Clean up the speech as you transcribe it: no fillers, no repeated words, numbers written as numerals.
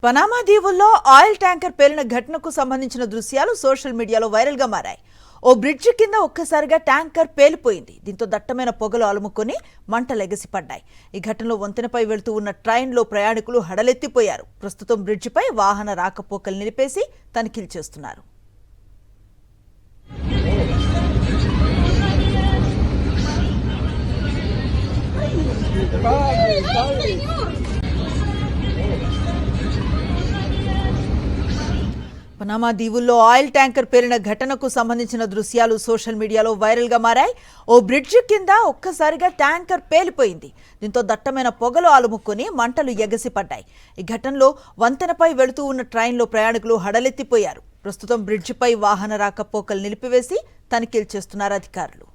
Panama దీవుల్లో oil tanker పేలిన ఘటనకు సంబంధించిన దృశ్యాలు సోషల్ మీడియాలో వైరల్ గా మారాయి. ఓ బ్రిడ్జి కింద ఒక్కసారిగా ట్యాంకర్ పేలిపోయింది. దీంతో దట్టమైన పొగలు అలుముకొని మంటలు ఎగసిపడ్డాయి. ఈ ఘటనలో వంతెనపై వెళ్తూ ఉన్న ట్రైన్లో ప్రయాణికులు హడలెత్తిపోయారు. ప్రస్తుతం బ్రిడ్జిపై వాహన రాకపోకలు నిలిపేసి తనిఖీలు చేస్తున్నారు. పనామా దీవుల్లో ఆయిల్ ట్యాంకర్ పేలిన ఘటనకు సంబంధించిన దృశ్యాలు సోషల్ మీడియాలో వైరల్ గా మారాయి. ఓ బ్రిడ్జి కింద ఒక్కసారిగా ట్యాంకర్ పేలిపోయింది. దీంతో దట్టమైన పొగలు అలుముకొని మంటలు ఎగసిపడ్డాయి. ఈ ఘటనలో వంతెనపై వెళుతూ ఉన్న ట్రైన్లో ప్రయాణికులు హడలెత్తిపోయారు. ప్రస్తుతం బ్రిడ్జిపై వాహన రాకపోకలు నిలిపివేసి తనిఖీలు చేస్తున్నారు అధికారులు.